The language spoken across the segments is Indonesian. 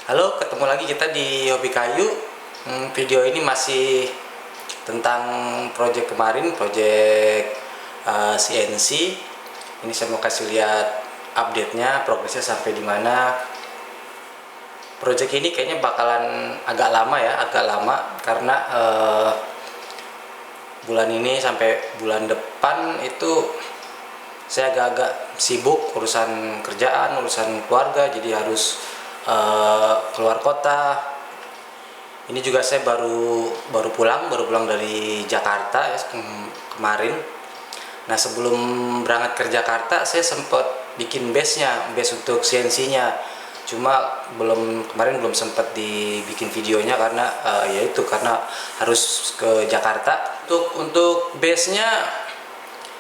Halo, ketemu lagi kita di Hobi Kayu. Video ini masih tentang project kemarin, project CNC. Ini saya mau kasih lihat update-nya, progresnya sampai di mana. Project ini kayaknya bakalan agak lama ya, karena bulan ini sampai bulan depan itu saya agak-agak sibuk urusan kerjaan, urusan keluarga, jadi harus keluar kota. Ini juga saya baru pulang dari Jakarta ya, kemarin. Nah, sebelum berangkat ke Jakarta saya sempat bikin base untuk CNC-nya. Cuma kemarin belum sempat dibikin videonya karena karena harus ke Jakarta. Untuk base-nya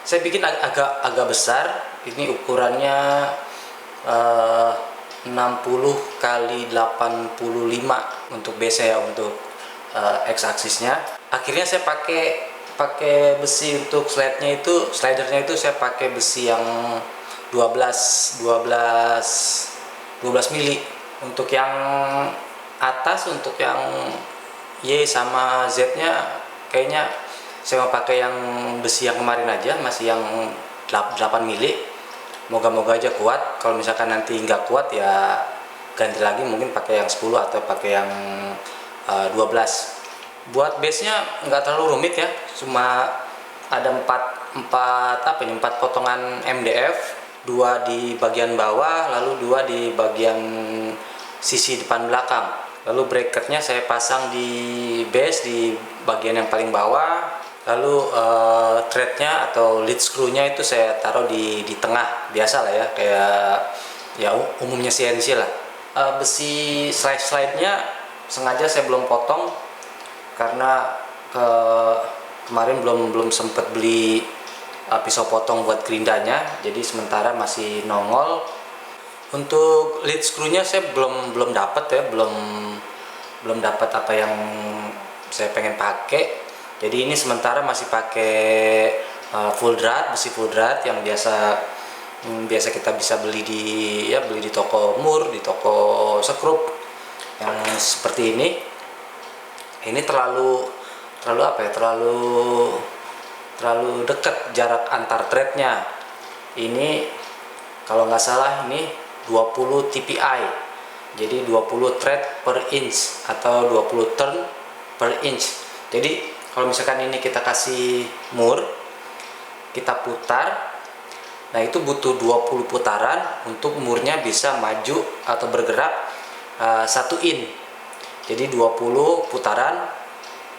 saya bikin agak besar. Ini ukurannya 60 kali 85 untuk base ya, untuk X aksisnya. Akhirnya saya pakai besi untuk slidernya itu saya pakai besi yang 12 mili. Untuk yang atas, untuk yang Y sama Z nya kayaknya saya mau pakai yang besi yang kemarin aja, masih yang 8 mili. Moga-moga aja kuat. Kalau misalkan nanti nggak kuat ya ganti lagi, mungkin pakai yang 10 atau pakai yang 12. Buat base-nya nggak terlalu rumit ya, cuma ada 4 potongan MDF, 2 di bagian bawah, lalu 2 di bagian sisi depan belakang. Lalu bracketnya saya pasang di base di bagian yang paling bawah. Lalu threadnya atau lead screw-nya itu saya taruh di tengah, biasa lah ya, kayak ya umumnya CNC lah. Besi slide-nya sengaja saya belum potong karena kemarin belum sempet beli pisau potong buat gerindanya, jadi sementara masih nongol. Untuk lead screw-nya saya belum dapat ya, belum dapat apa yang saya pengen pakai. Jadi ini sementara masih pakai besi full drat yang biasa kita bisa beli di toko mur, di toko sekrup yang seperti ini. Ini terlalu dekat jarak antar threadnya. Ini kalau nggak salah ini 20 TPI. Jadi 20 thread per inch atau 20 turn per inch. Jadi kalau misalkan ini kita kasih mur, kita putar, nah itu butuh 20 putaran untuk murnya bisa maju atau bergerak 1 in. Jadi 20 putaran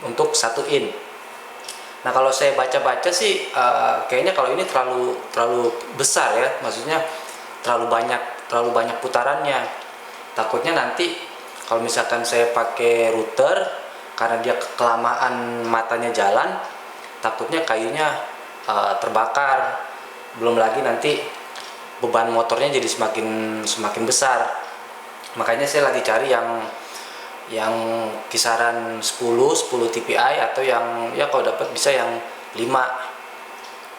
untuk 1 in. Nah, kalau saya baca-baca sih kayaknya kalau ini terlalu besar ya, maksudnya terlalu banyak putarannya. Takutnya nanti kalau misalkan saya pakai router, karena dia kelamaan matanya jalan, takutnya kayunya terbakar. Belum lagi nanti beban motornya jadi semakin besar. Makanya saya lagi cari yang kisaran 10 TPI atau yang ya kalau dapat bisa yang 5.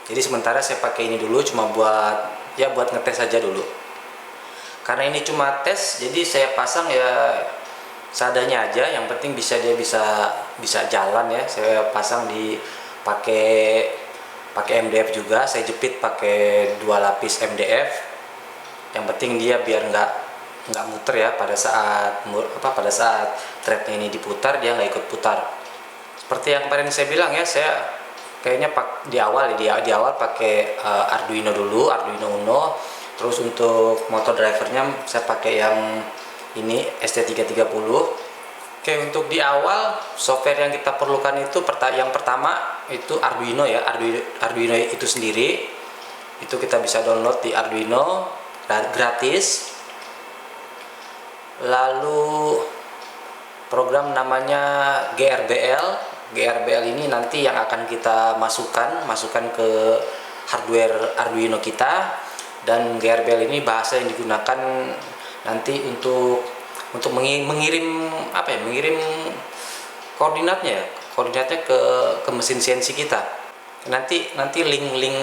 Jadi sementara saya pakai ini dulu cuma buat ngetes aja dulu. Karena ini cuma tes, jadi saya pasang ya seadanya aja, yang penting dia bisa jalan ya. Saya pasang pakai MDF juga, saya jepit pakai 2 lapis MDF. Yang penting dia biar nggak muter ya pada saat threadnya ini diputar, dia nggak ikut putar. Seperti yang kemarin saya bilang ya, saya kayaknya di awal pakai Arduino Uno. Terus untuk motor drivernya saya pakai yang ini ST330. Oke, untuk di awal software yang kita perlukan itu yang pertama itu Arduino ya, Arduino itu sendiri. Itu kita bisa download di Arduino gratis. Lalu program namanya GRBL ini nanti yang akan kita masukkan ke hardware Arduino kita. Dan GRBL ini bahasa yang digunakan nanti untuk mengirim koordinatnya ke mesin CNC kita. Nanti link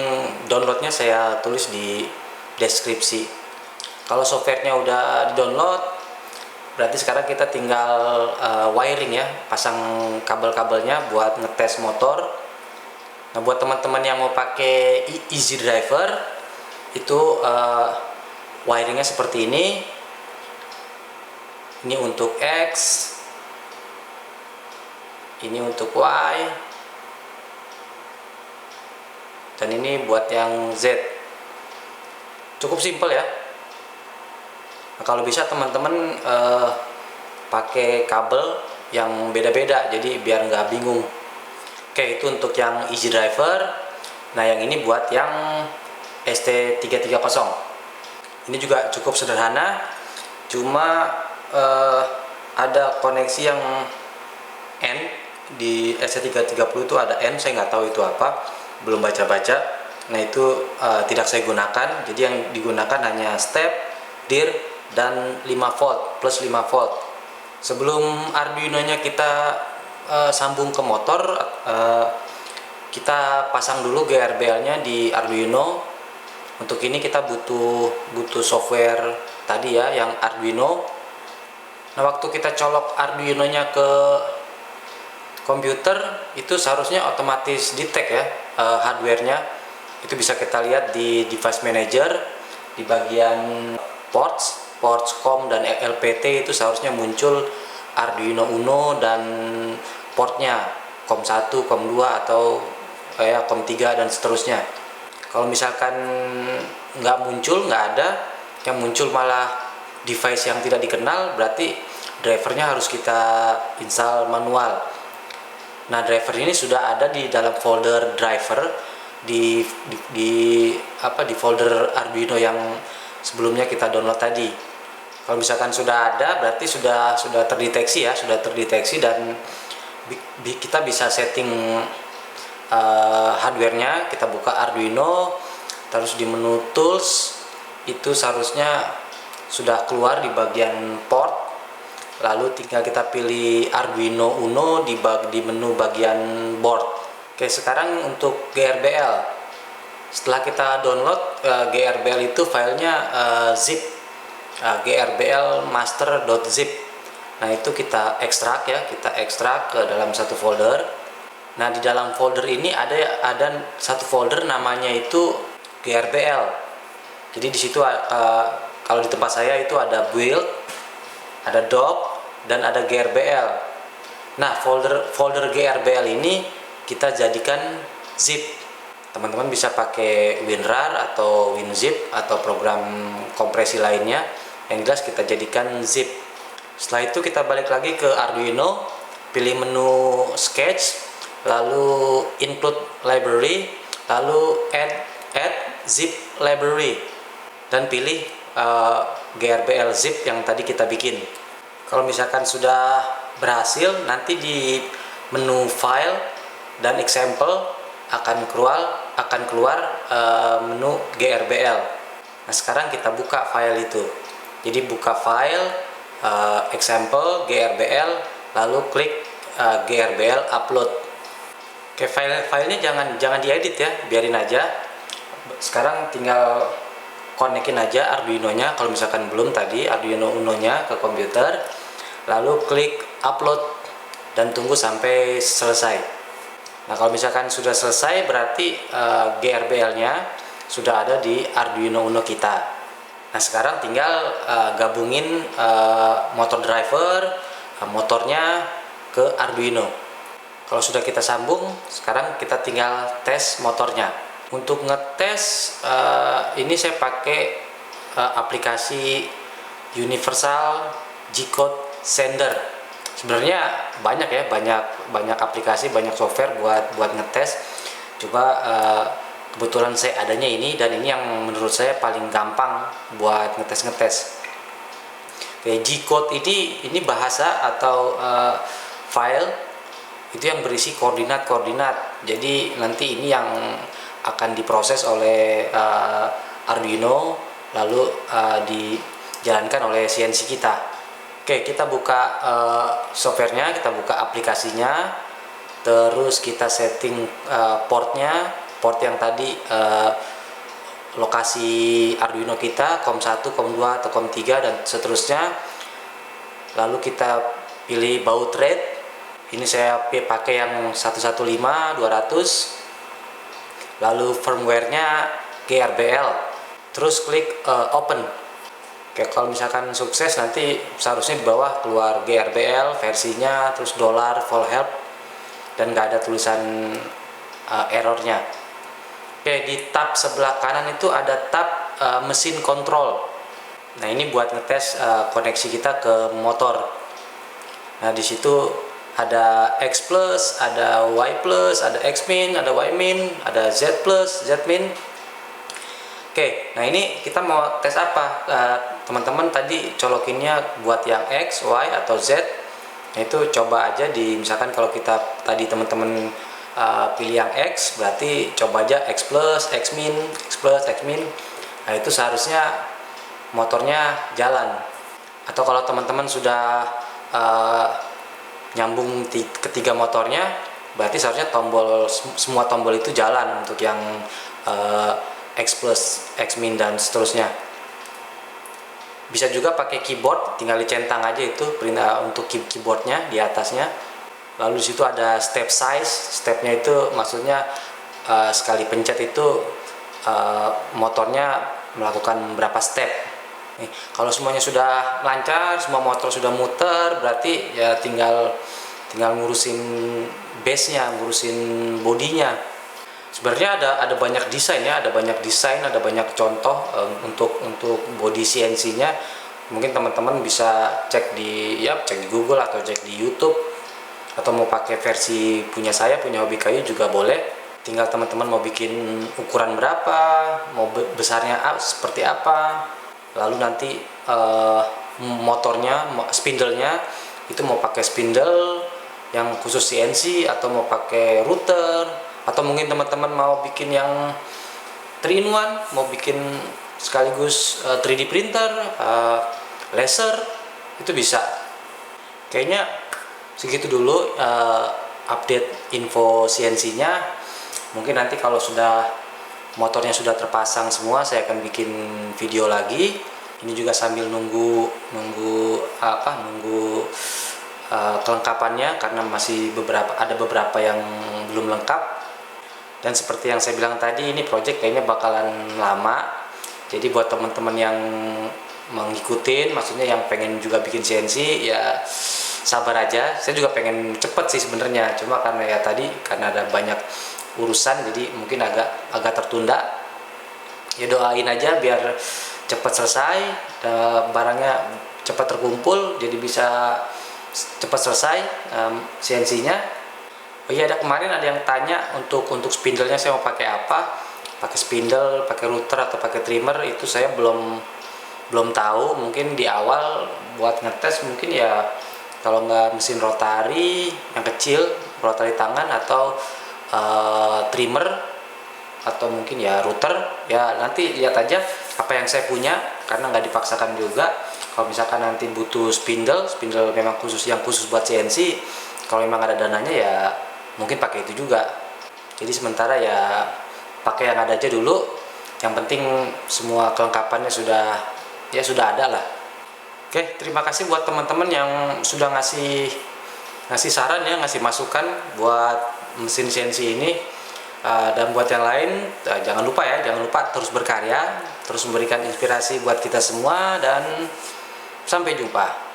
downloadnya saya tulis di deskripsi. Kalau softwarenya udah di download, Berarti sekarang kita tinggal wiring ya, pasang kabel-kabelnya buat ngetes motor. Nah, buat teman-teman yang mau pakai easy driver itu wiringnya seperti ini. Ini untuk X, ini untuk Y, dan ini buat yang Z. Cukup simpel ya. Nah, kalau bisa teman-teman pakai kabel yang beda-beda, jadi biar nggak bingung. Oke, itu untuk yang easy driver. Nah, yang ini buat yang ST330. Ini juga cukup sederhana, cuma ada koneksi yang N di ST330 itu ada N, saya nggak tahu itu apa, belum baca-baca. Nah, itu tidak saya gunakan, jadi yang digunakan hanya step, dir, dan 5 volt plus 5 volt. Sebelum Arduino-nya kita sambung ke motor, kita pasang dulu GRBL-nya di Arduino. Untuk ini kita butuh software tadi ya, yang Arduino. Nah, waktu kita colok Arduino-nya ke komputer, itu seharusnya otomatis detect ya hardware-nya. Itu bisa kita lihat di device manager, di bagian ports COM dan LPT itu seharusnya muncul Arduino Uno dan portnya COM 1, COM 2 atau COM 3 dan seterusnya. Kalau misalkan nggak muncul, nggak ada, yang muncul malah device yang tidak dikenal, berarti drivernya harus kita install manual. Nah, driver ini sudah ada di dalam folder driver di folder Arduino yang sebelumnya kita download tadi. Kalau misalkan sudah ada, berarti sudah terdeteksi ya, dan kita bisa setting hardware-nya. Kita buka Arduino, terus di menu tools itu seharusnya sudah keluar di bagian port. Lalu tinggal kita pilih Arduino Uno di menu bagian board. Oke, sekarang untuk GRBL. Setelah kita download GRBL itu filenya zip, GRBL master.zip. Nah, itu kita ekstrak ya, kita ekstrak ke dalam satu folder. Nah, di dalam folder ini ada satu folder namanya itu GRBL. Jadi di situ kalau di tempat saya itu ada build, ada doc, dan ada GRBL. Nah, folder GRBL ini kita jadikan zip. Teman-teman bisa pakai WinRAR atau WinZip atau program kompresi lainnya. Yang jelas kita jadikan zip. Setelah itu kita balik lagi ke Arduino, pilih menu sketch, lalu include library, lalu add zip library, dan pilih GRBL zip yang tadi kita bikin. Kalau misalkan sudah berhasil, nanti di menu file dan example akan keluar menu GRBL. Nah, sekarang kita buka file itu. Jadi buka file example GRBL, lalu klik GRBL upload. Oke, filenya jangan diedit ya, biarin aja. Sekarang tinggal konekin aja Arduino-nya kalau misalkan belum tadi, Arduino Uno-nya ke komputer, lalu klik upload dan tunggu sampai selesai. Nah, kalau misalkan sudah selesai, berarti GRBL-nya sudah ada di Arduino Uno kita. Nah, sekarang tinggal gabungin motor driver, motornya ke Arduino. Kalau sudah kita sambung, sekarang kita tinggal tes motornya. Untuk ngetes ini saya pakai aplikasi Universal G-Code Sender. Sebenarnya banyak ya, banyak aplikasi, banyak software buat ngetes. Coba kebetulan saya adanya ini, dan ini yang menurut saya paling gampang buat ngetes. Kayak G-Code ini bahasa atau file itu yang berisi koordinat. Jadi nanti ini yang akan diproses oleh Arduino, lalu dijalankan oleh CNC kita. Oke, kita buka softwarenya, kita buka aplikasinya, terus kita setting portnya, port yang tadi lokasi Arduino kita COM 1, COM 2 atau COM 3 dan seterusnya. lalu kita pilih baut thread. Ini saya pakai yang 115 200, lalu firmware-nya GRBL, terus klik open. Oke, kalau misalkan sukses nanti seharusnya di bawah keluar GRBL versinya, terus dollar full help, dan nggak ada tulisan errornya. Oke, di tab sebelah kanan itu ada tab mesin kontrol. Nah, ini buat ngetes koneksi kita ke motor. Nah, di situ ada X plus, ada Y plus, ada X min, ada Y min, ada Z plus, Z min. Oke, nah ini kita mau tes apa? Teman-teman tadi colokinnya buat yang X, Y, atau Z. Nah, itu coba aja misalkan kalau kita tadi teman-teman pilih yang X, berarti coba aja X plus, X min, X plus, X min. Nah, itu seharusnya motornya jalan. Atau kalau teman-teman sudah nyambung ketiga motornya, berarti seharusnya semua tombol itu jalan untuk yang X plus, X min, dan seterusnya. Bisa juga pakai keyboard, tinggal dicentang aja itu perintah untuk keyboardnya di atasnya. Lalu di situ ada step size. Stepnya itu maksudnya sekali pencet itu motornya melakukan berapa step. Nih, kalau semuanya sudah lancar, semua motor sudah muter, berarti ya tinggal ngurusin base-nya, ngurusin bodinya. Sebenarnya ada banyak desain ya, ada banyak contoh untuk body CNC-nya. Mungkin teman-teman bisa cek di Google atau cek di YouTube, atau mau pakai versi punya saya, punya Hobi Kayu juga boleh. Tinggal teman-teman mau bikin ukuran berapa, mau besarnya seperti apa. Lalu nanti motornya, spindle-nya itu mau pakai spindle yang khusus CNC atau mau pakai router, atau mungkin teman-teman mau bikin yang 3-in-1, mau bikin sekaligus 3D printer, laser, itu bisa. Kayaknya segitu dulu update info CNC-nya. Mungkin nanti kalau motornya sudah terpasang semua, saya akan bikin video lagi. Ini juga sambil nunggu kelengkapannya, karena masih ada beberapa yang belum lengkap. Dan seperti yang saya bilang tadi, ini project kayaknya bakalan lama. Jadi buat teman-teman yang mengikutin, maksudnya yang pengen juga bikin CNC, ya sabar aja. Saya juga pengen cepet sih sebenarnya, cuma karena ada banyak urusan, jadi mungkin agak tertunda. Ya doain aja biar cepat selesai, barangnya cepat terkumpul, jadi bisa cepat selesai CNC-nya. Oh iya, kemarin ada yang tanya untuk spindle-nya saya mau pakai apa, pakai spindle, pakai router, atau pakai trimmer. Itu saya belum tahu. Mungkin di awal buat ngetes mungkin ya kalau nggak mesin rotary yang kecil, rotary tangan, atau trimmer, atau mungkin ya router. Ya nanti lihat aja apa yang saya punya, karena nggak dipaksakan juga. Kalau misalkan nanti butuh spindle memang yang khusus buat CNC, kalau memang ada dananya ya mungkin pakai itu juga. Jadi sementara ya pakai yang ada aja dulu. Yang penting semua kelengkapannya sudah ada lah. Oke, terima kasih buat teman-teman yang sudah ngasih saran ya, ngasih masukan buat mesin CNC ini. Dan buat yang lain, jangan lupa terus berkarya, terus memberikan inspirasi buat kita semua, dan sampai jumpa.